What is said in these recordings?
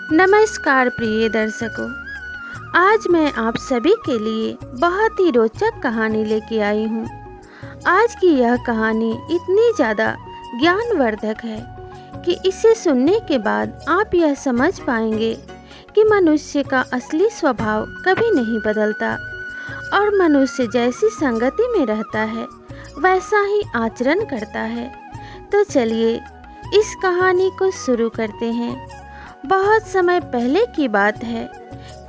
नमस्कार प्रिय दर्शकों। आज मैं आप सभी के लिए बहुत ही रोचक कहानी लेके आई हूँ। आज की यह कहानी इतनी ज़्यादा ज्ञानवर्धक है कि इसे सुनने के बाद आप यह समझ पाएंगे कि मनुष्य का असली स्वभाव कभी नहीं बदलता और मनुष्य जैसी संगति में रहता है वैसा ही आचरण करता है। तो चलिए इस कहानी को शुरू करते हैं। बहुत समय पहले की बात है।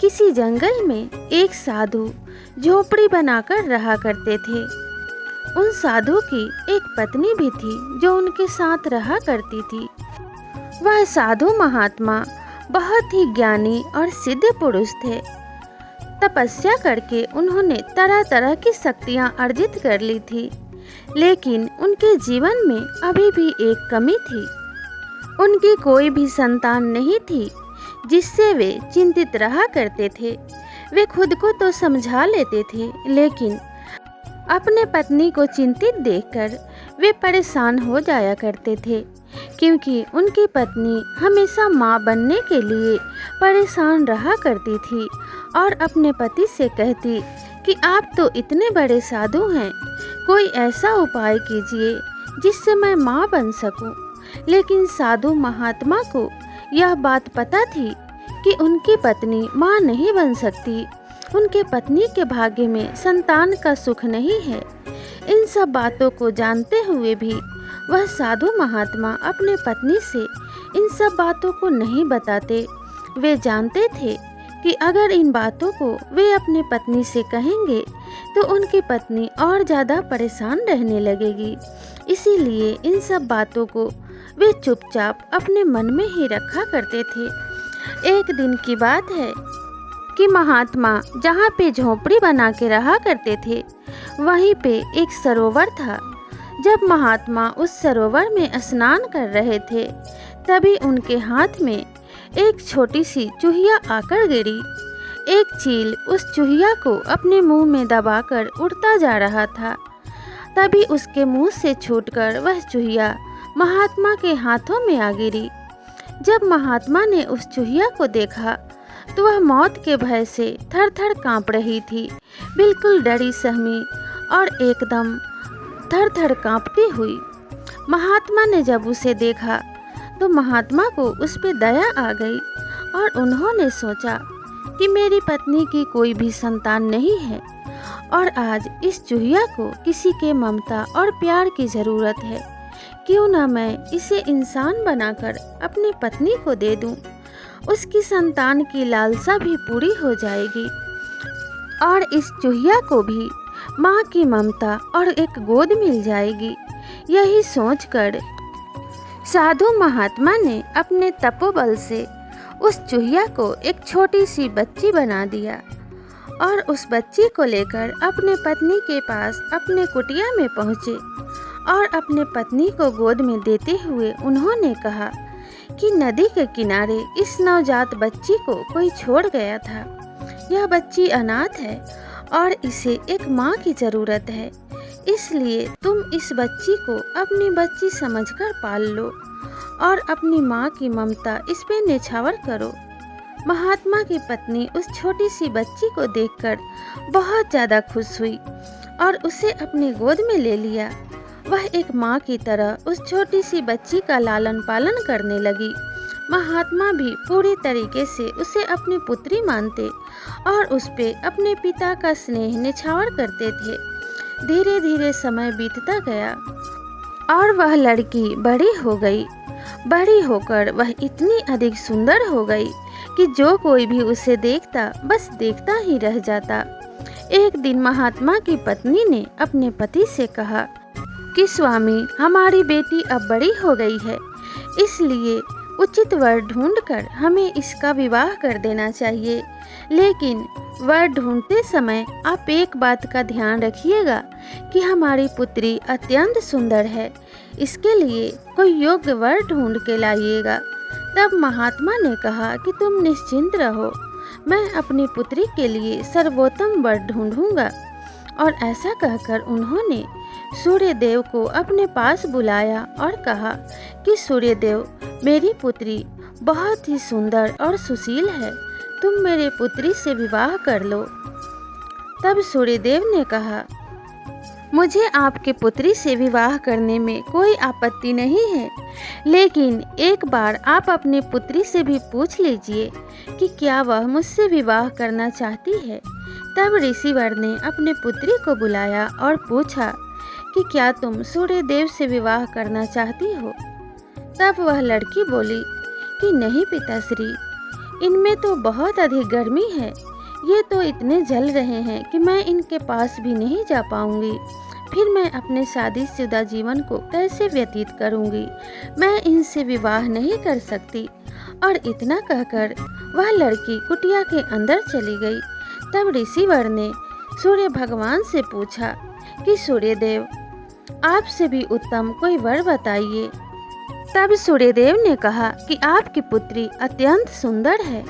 किसी जंगल में एक साधु झोपड़ी बनाकर रहा करते थे। उन साधु की एक पत्नी भी थी जो उनके साथ रहा करती थी। वह साधु महात्मा बहुत ही ज्ञानी और सिद्ध पुरुष थे। तपस्या करके उन्होंने तरह तरह की शक्तियां अर्जित कर ली थी, लेकिन उनके जीवन में अभी भी एक कमी थी। उनकी कोई भी संतान नहीं थी, जिससे वे चिंतित रहा करते थे। वे खुद को तो समझा लेते थे, लेकिन अपने पत्नी को चिंतित देखकर वे परेशान हो जाया करते थे, क्योंकि उनकी पत्नी हमेशा माँ बनने के लिए परेशान रहा करती थी और अपने पति से कहती कि आप तो इतने बड़े साधु हैं, कोई ऐसा उपाय कीजिए जिससे मैं माँ बन सकूं। लेकिन साधु महात्मा को यह बात पता थी कि उनकी पत्नी माँ नहीं बन सकती। उनके पत्नी के भाग्य में संतान का सुख नहीं है। इन सब बातों को जानते हुए भी वह साधु महात्मा अपने पत्नी से इन सब बातों को नहीं बताते। वे जानते थे कि अगर इन बातों को वे अपने पत्नी से कहेंगे तो उनकी पत्नी और ज़्यादा परेशान रहने लगेगी। इसीलिए इन सब बातों को वे चुपचाप अपने मन में ही रखा करते थे। एक दिन की बात है कि महात्मा जहाँ पे झोपड़ी बना के रहा करते थे, वहीं पे एक सरोवर था। जब महात्मा उस सरोवर में स्नान कर रहे थे, तभी उनके हाथ में एक छोटी सी चूहिया आकर गिरी। एक चील उस चूहिया को अपने मुंह में दबाकर उड़ता जा रहा था। तभी उसके मुंह से छूटकर वह चूहिया महात्मा के हाथों में आ गिरी। जब महात्मा ने उस चूहिया को देखा तो वह मौत के भय से थर-थर कांप रही थी, बिल्कुल डरी सहमी और एकदम थर-थर कांपती हुई। महात्मा ने जब उसे देखा तो महात्मा को उस पर दया आ गई और उन्होंने सोचा कि मेरी पत्नी की कोई भी संतान नहीं है और आज इस चूहिया को किसी के ममता और प्यार की ज़रूरत है। क्यों ना मैं इसे इंसान बनाकर अपनी पत्नी को दे दूं। उसकी संतान की लालसा भी पूरी हो जाएगी और इस चूहिया को भी माँ की ममता और एक गोद मिल जाएगी। यही सोचकर साधु महात्मा ने अपने तपोबल से उस चूहिया को एक छोटी सी बच्ची बना दिया और उस बच्ची को लेकर अपने पत्नी के पास अपने कुटिया में पहुँचे और अपने पत्नी को गोद में देते हुए उन्होंने कहा कि नदी के किनारे इस नवजात बच्ची को कोई छोड़ गया था। यह बच्ची अनाथ है और इसे एक माँ की ज़रूरत है, इसलिए तुम इस बच्ची को अपनी बच्ची समझकर पाल लो और अपनी माँ की ममता इस पे निछावर करो। महात्मा की पत्नी उस छोटी सी बच्ची को देखकर बहुत ज़्यादा खुश हुई और उसे अपनी गोद में ले लिया। वह एक माँ की तरह उस छोटी सी बच्ची का लालन पालन करने लगी। महात्मा भी पूरी तरीके से उसे अपनी पुत्री मानते और उस पे अपने पिता का स्नेह निछावर करते थे। धीरे धीरे समय बीतता गया और वह लड़की बड़ी हो गई। बड़ी होकर वह इतनी अधिक सुंदर हो गई कि जो कोई भी उसे देखता बस देखता ही रह जाता। एक दिन महात्मा की पत्नी ने अपने पति से कहा कि स्वामी, हमारी बेटी अब बड़ी हो गई है, इसलिए उचित वर ढूंढकर हमें इसका विवाह कर देना चाहिए। लेकिन वर ढूंढते समय आप एक बात का ध्यान रखिएगा कि हमारी पुत्री अत्यंत सुंदर है, इसके लिए कोई योग्य वर ढूंढ के लाइएगा। तब महात्मा ने कहा कि तुम निश्चिंत रहो, मैं अपनी पुत्री के लिए सर्वोत्तम वर ढूंढूंगा। और ऐसा कहकर उन्होंने सूर्यदेव को अपने पास बुलाया और कहा कि सूर्यदेव, मेरी पुत्री बहुत ही सुंदर और सुशील है, तुम मेरे पुत्री से विवाह कर लो। तब सूर्यदेव ने कहा, मुझे आपके पुत्री से विवाह करने में कोई आपत्ति नहीं है, लेकिन एक बार आप अपनी पुत्री से भी पूछ लीजिए कि क्या वह मुझसे विवाह करना चाहती है। तब ऋषिवर ने अपने पुत्री को बुलाया और पूछा कि क्या तुम सूर्यदेव से विवाह करना चाहती हो। तब वह लड़की बोली कि नहीं पिताश्री, इनमें तो बहुत अधिक गर्मी है, ये तो इतने जल रहे हैं कि मैं इनके पास भी नहीं जा पाऊंगी। फिर मैं अपने शादीशुदा जीवन को कैसे व्यतीत करूंगी। मैं इनसे विवाह नहीं कर सकती। और इतना कहकर वह लड़की कुटिया के अंदर चली गई। तब ऋषिवर ने सूर्य भगवान से पूछा कि सूर्यदेव, आपसे भी उत्तम कोई वर बताइए। तब सूर्यदेव ने कहा कि आपकी पुत्री अत्यंत सुंदर है,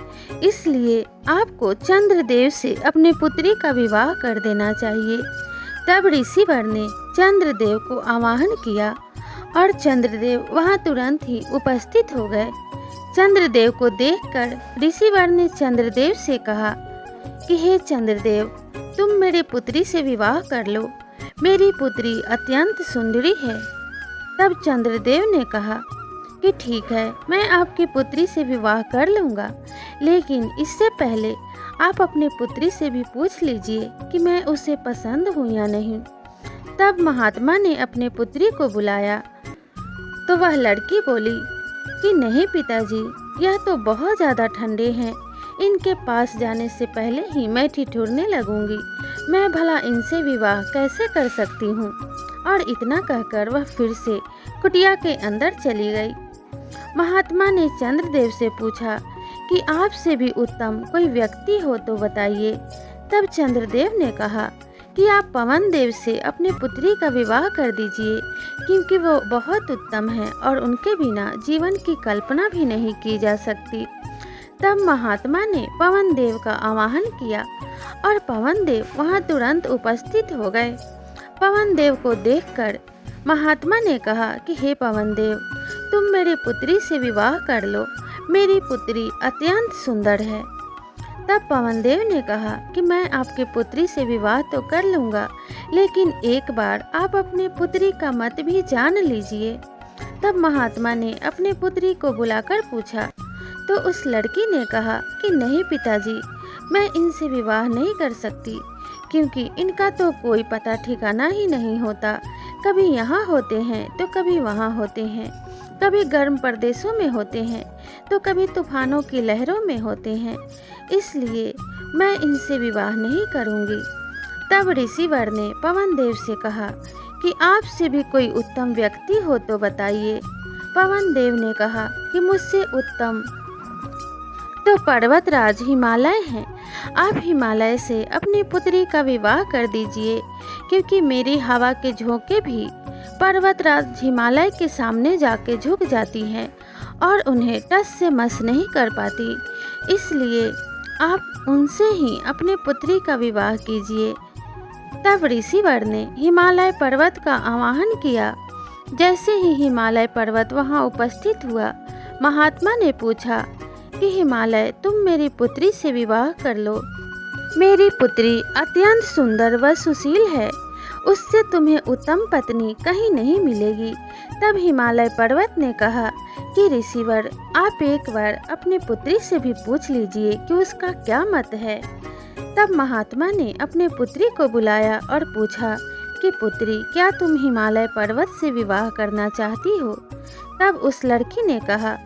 इसलिए आपको चंद्रदेव से अपनी पुत्री का विवाह कर देना चाहिए। तब ऋषिवर ने चंद्रदेव को आवाहन किया और चंद्रदेव वहां तुरंत ही उपस्थित हो गए। चंद्रदेव को देखकर ऋषिवर ने चंद्रदेव से कहा कि हे चंद्रदेव, तुम मेरी पुत्री से विवाह कर लो, मेरी पुत्री अत्यंत सुंदरी है। तब चंद्रदेव ने कहा कि ठीक है, मैं आपकी पुत्री से विवाह कर लूँगा, लेकिन इससे पहले आप अपनी पुत्री से भी पूछ लीजिए कि मैं उसे पसंद हूँ या नहीं। तब महात्मा ने अपने पुत्री को बुलाया तो वह लड़की बोली कि नहीं पिताजी, यह तो बहुत ज़्यादा ठंडे हैं, इनके पास जाने से पहले ही मैं ठिठुरने लगूंगी। मैं भला इनसे विवाह कैसे कर सकती हूँ। और इतना कहकर वह फिर से कुटिया के अंदर चली गई। महात्मा ने चंद्रदेव से पूछा कि आपसे भी उत्तम कोई व्यक्ति हो तो बताइए। तब चंद्रदेव ने कहा कि आप पवन देव से अपनी पुत्री का विवाह कर दीजिए, क्योंकि वो बहुत उत्तम है और उनके बिना जीवन की कल्पना भी नहीं की जा सकती। तब महात्मा ने पवन देव का आवाहन किया और पवन देव वहां तुरंत उपस्थित हो गए। पवन देव को देखकर महात्मा ने कहा कि हे पवन देव, तुम मेरी पुत्री से विवाह कर लो, मेरी पुत्री अत्यंत सुंदर है। तब पवन देव ने कहा कि मैं आपकी पुत्री से विवाह तो कर लूँगा, लेकिन एक बार आप अपने पुत्री का मत भी जान लीजिए। तब महात्मा ने अपने पुत्री को बुलाकर पूछा तो उस लड़की ने कहा कि नहीं पिताजी, मैं इनसे विवाह नहीं कर सकती, क्योंकि इनका तो कोई पता ठिकाना ही नहीं होता। कभी यहाँ होते हैं तो कभी वहाँ होते हैं, कभी गर्म प्रदेशों में होते हैं तो कभी तूफानों की लहरों में होते हैं, इसलिए मैं इनसे विवाह नहीं करूँगी। तब ऋषिवर ने पवन देव से कहा कि आपसे भी कोई उत्तम व्यक्ति हो तो बताइए। पवन देव ने कहा कि मुझसे उत्तम तो पर्वतराज हिमालय हैं। आप हिमालय से अपनी पुत्री का विवाह कर दीजिए, क्योंकि मेरी हवा के झोंके भी पर्वतराज हिमालय के सामने जाके झुक जाती हैं और उन्हें टस से मस नहीं कर पाती, इसलिए आप उनसे ही अपनी पुत्री का विवाह कीजिए। तब ऋषिवर ने हिमालय पर्वत का आवाहन किया। जैसे ही हिमालय पर्वत वहां उपस्थित हुआ, महात्मा ने पूछा कि हिमालय, तुम मेरी पुत्री से विवाह कर लो, मेरी पुत्री अत्यंत सुंदर व सुशील है, उससे तुम्हें उत्तम पत्नी कहीं नहीं मिलेगी। तब हिमालय पर्वत ने कहा कि ऋषिवर, आप एक बार अपनी पुत्री से भी पूछ लीजिए कि उसका क्या मत है। तब महात्मा ने अपने पुत्री को बुलाया और पूछा कि पुत्री, क्या तुम हिमालय पर्वत से विवाह करना चाहती हो। तब उस लड़की ने कहा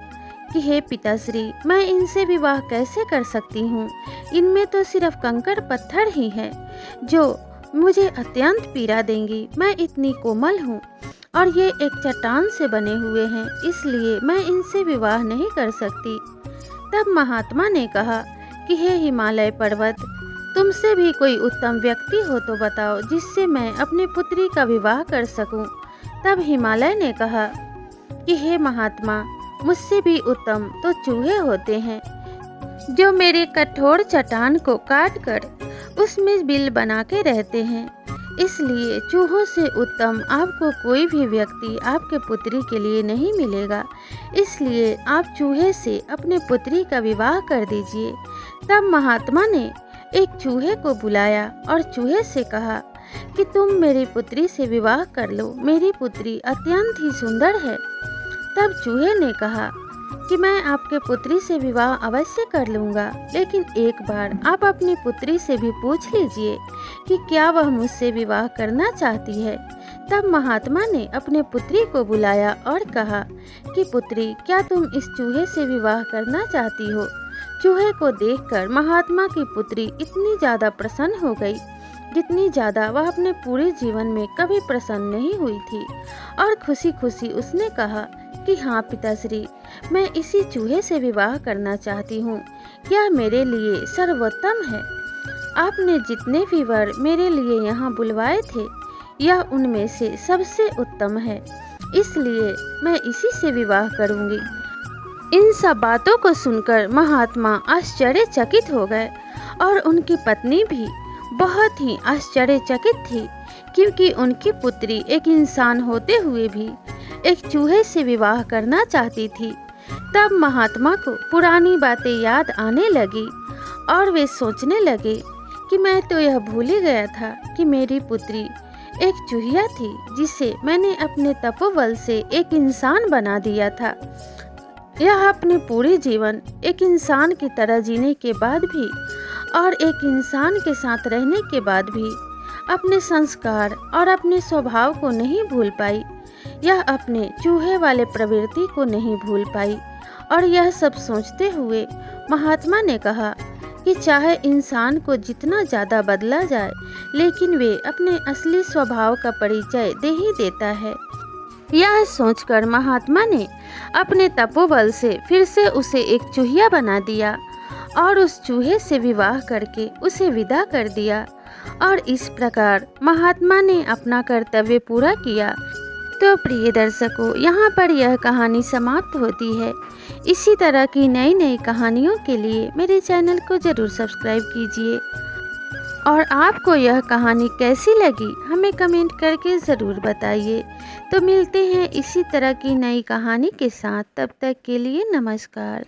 कि हे पिताश्री, मैं इनसे विवाह कैसे कर सकती हूँ, इनमें तो सिर्फ कंकड़ पत्थर ही है जो मुझे अत्यंत पीड़ा देंगी। मैं इतनी कोमल हूँ और ये एक चट्टान से बने हुए हैं, इसलिए मैं इनसे विवाह नहीं कर सकती। तब महात्मा ने कहा कि हे हिमालय पर्वत, तुमसे भी कोई उत्तम व्यक्ति हो तो बताओ, जिससे मैं अपनी पुत्री का विवाह कर सकूं। तब हिमालय ने कहा कि हे महात्मा, मुझसे भी उत्तम तो चूहे होते हैं, जो मेरे कठोर चट्टान को काट कर उसमें बिल बना के रहते हैं। इसलिए चूहों से उत्तम आपको कोई भी व्यक्ति आपके पुत्री के लिए नहीं मिलेगा। इसलिए आप चूहे से अपने पुत्री का विवाह कर दीजिए। तब महात्मा ने एक चूहे को बुलाया और चूहे से कहा कि तुम मेरी पुत्री से विवाह कर लो, मेरी पुत्री अत्यंत ही सुंदर है। तब चूहे ने कहा कि मैं आपके पुत्री से विवाह अवश्य कर लूँगा, लेकिन एक बार आप अपनी पुत्री से भी पूछ लीजिए कि क्या वह मुझसे विवाह करना चाहती है। तब महात्मा ने अपने पुत्री को बुलाया और कहा कि पुत्री, क्या तुम इस चूहे से विवाह करना चाहती हो। चूहे को देखकर महात्मा की पुत्री इतनी ज़्यादा प्रसन्न हो गई जितनी ज़्यादा वह अपने पूरे जीवन में कभी प्रसन्न नहीं हुई थी, और खुशी खुशी उसने कहा कि हाँ पिताश्री, मैं इसी चूहे से विवाह करना चाहती हूँ। यह मेरे लिए सर्वोत्तम है। आपने जितने भी वर मेरे लिए यहाँ बुलवाए थे, यह उनमें से सबसे उत्तम है, इसलिए मैं इसी से विवाह करूँगी। इन सब बातों को सुनकर महात्मा आश्चर्यचकित हो गए और उनकी पत्नी भी बहुत ही आश्चर्यचकित थी, क्योंकि उनकी पुत्री एक इंसान होते हुए भी एक चूहे से विवाह करना चाहती थी। तब महात्मा को पुरानी बातें याद आने लगी और वे सोचने लगे कि मैं तो यह भूल ही गया था कि मेरी पुत्री एक चूहिया थी जिसे मैंने अपने तपोबल से एक इंसान बना दिया था। यह अपने पूरे जीवन एक इंसान की तरह जीने के बाद भी और एक इंसान के साथ रहने के बाद भी अपने संस्कार और अपने स्वभाव को नहीं भूल पाई। यह अपने चूहे वाले प्रवृत्ति को नहीं भूल पाई। और यह सब सोचते हुए महात्मा ने कहा कि चाहे इंसान को जितना ज़्यादा बदला जाए, लेकिन वे अपने असली स्वभाव का परिचय दे ही देता है। यह सोचकर महात्मा ने अपने तपोबल से फिर से उसे एक चूहिया बना दिया और उस चूहे से विवाह करके उसे विदा कर दिया। और इस प्रकार महात्मा ने अपना कर्तव्य पूरा किया। तो प्रिय दर्शकों, यहाँ पर यह कहानी समाप्त होती है। इसी तरह की नई नई कहानियों के लिए मेरे चैनल को ज़रूर सब्सक्राइब कीजिए। और आपको यह कहानी कैसी लगी हमें कमेंट करके ज़रूर बताइए। तो मिलते हैं इसी तरह की नई कहानी के साथ, तब तक के लिए नमस्कार।